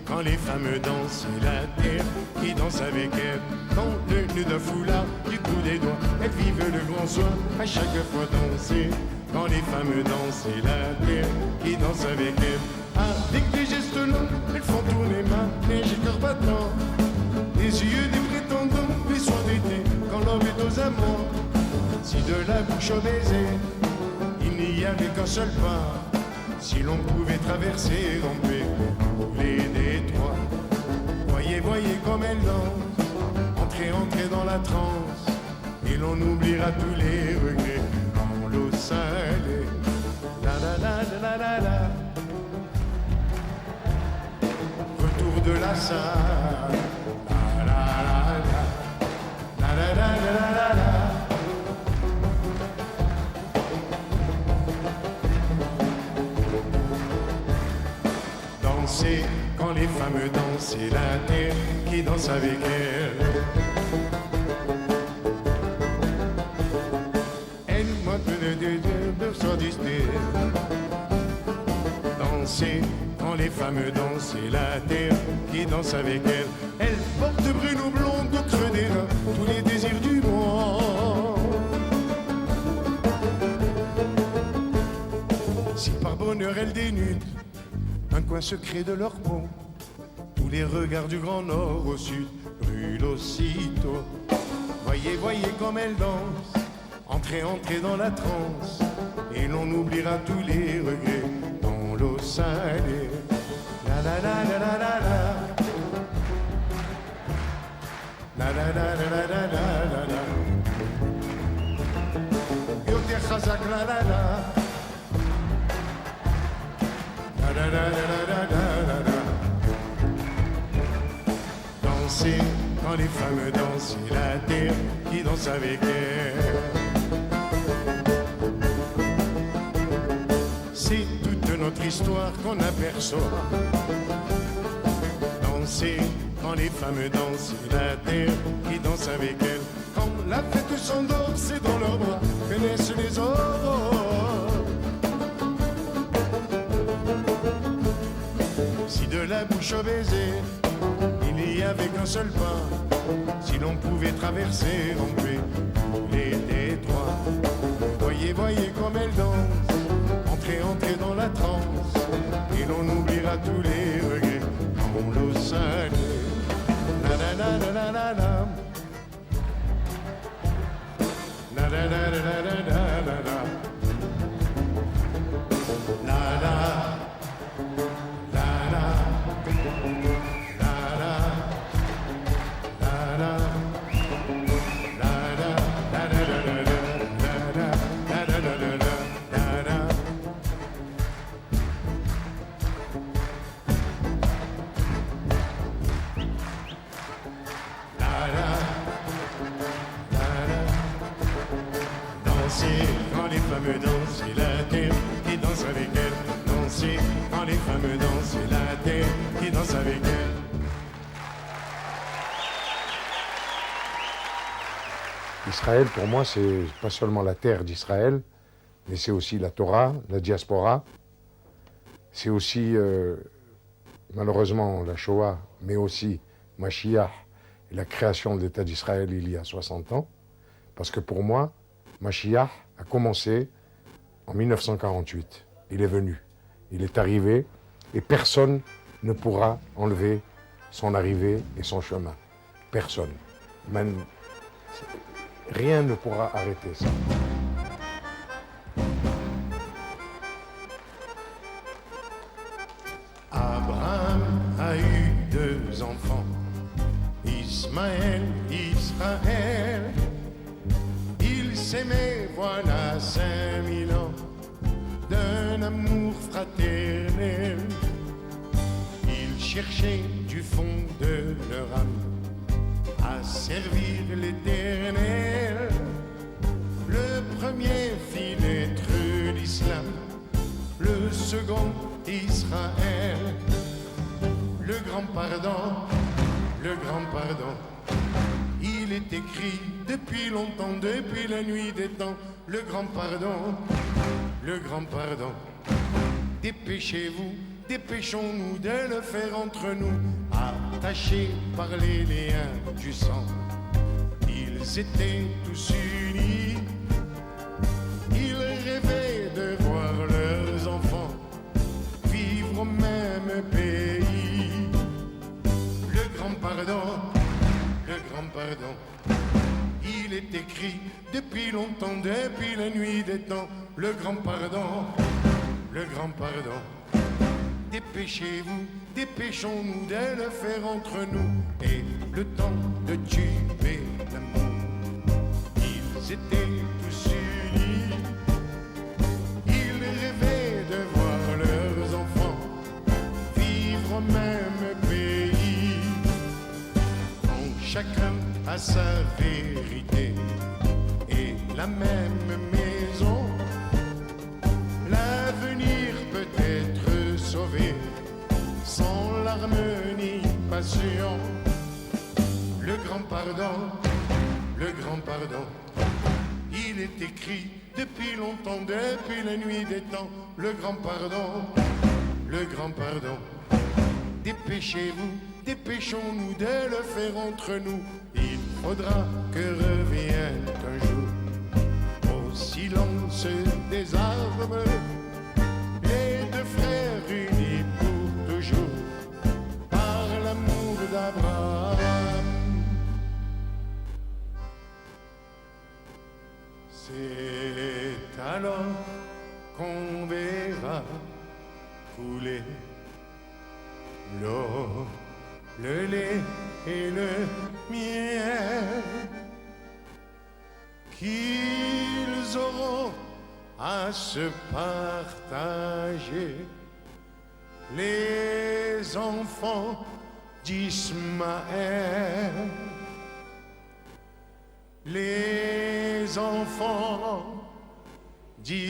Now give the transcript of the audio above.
Quand les femmes dansent, c'est la terre qui danse avec elles. Dans le nœud d'un foulard, du bout des doigts, elles vivent le grand soir, à chaque fois danser. Quand les femmes dansent, c'est la terre qui danse avec elles. Avec des gestes longs, elles font tourner manège et cœur battant. Les yeux des prétendants, les soirs d'été, quand l'homme est aux amants. Si de la bouche au baiser, il n'y avait qu'un seul pas. Si l'on pouvait traverser, ramper les détroits. Voyez, voyez comme elle danse, entrez, entrez dans la transe, et l'on oubliera tous les regrets dans l'eau salée. La la la la la la. Retour de la salle. La la la la. La la la la la la. Quand les femmes dansent, c'est la terre qui danse avec elles. Elle monte de son distinct. Danser, quand les femmes dansent, c'est la terre qui danse avec elles. Elle porte brune ou blonde au creux des reins, tous les désirs du monde. Si par bonheur elle dénude un coin secret de leur peau, tous les regards du grand nord au sud brûlent aussitôt. Voyez, voyez comme elle danse, entrez, entrez dans la transe, et l'on oubliera tous les regrets dans l'eau salée. La la la la la la la. La la la la la la la la. Yote chazak la la la. La la la la la la. Danser, quand les femmes dansent, c'est la terre qui danse avec elles. C'est toute notre histoire qu'on aperçoit. Danser, quand les femmes dansent, c'est la terre qui danse avec elles. Quand la fête s'endort, c'est dans leurs bras que naissent les aurores. Si de la bouche au baiser, il n'y avait qu'un seul pas, si l'on pouvait traverser, ramper les détroits. Voyez, voyez comme elle danse, entrez, entrez dans la transe, et l'on oubliera tous les regrets dans l'eau salée. La la la la la la la. La la la la la la la la. La la. Quand les femmes dansent, c'est la terre qui danse avec elles. Danser, quand les femmes dansent, c'est la terre qui danse avec elles. Israël, pour moi, c'est pas seulement la terre d'Israël, mais c'est aussi la Torah, la diaspora. C'est aussi, malheureusement, la Shoah, mais aussi Mashiach et la création de l'État d'Israël il y a 60 ans. Parce que pour moi, Mashiach a commencé en 1948. Il est venu, il est arrivé, et personne ne pourra enlever son arrivée et son chemin. Personne. Même, rien ne pourra arrêter ça. Abraham a eu 2 enfants, Ismaël, Israël. Ils s'aimaient, voilà 5000 ans, d'un amour fraternel. Ils cherchaient du fond de leur âme à servir l'Éternel. Le premier fit naître l'islam, le second Israël. Le grand pardon, le grand pardon, il est écrit depuis longtemps, depuis la nuit des temps. Le grand pardon, le grand pardon. Dépêchez-vous, dépêchons-nous de le faire entre nous, attachés par les liens du sang. Ils étaient tous unis, ils rêvaient de voir leurs enfants vivre au même pays. Le grand pardon, le grand pardon, il est écrit depuis longtemps, depuis la nuit des temps. Le grand pardon, le grand pardon. Dépêchez-vous, dépêchons-nous de le faire entre nous. Et le temps de tuer l'amour, ils étaient tous unis, ils rêvaient de voir leurs enfants vivre au même pays. Quand chacun a sa vérité et la même maison, l'avenir peut être sauvé sans larmes ni passion. Le grand pardon, le grand pardon, il est écrit depuis longtemps, depuis la nuit des temps. Le grand pardon, le grand pardon. Dépêchez-vous, dépêchons-nous de le faire entre nous. Il faudra que revienne un jour, au silence des arbres, les deux frères unis pour toujours par l'amour d'Abraham. C'est alors qu'on verra couler l'eau, le lait et le miel qu'ils auront à se partager, les enfants d'Ismaël, les enfants d'Israël.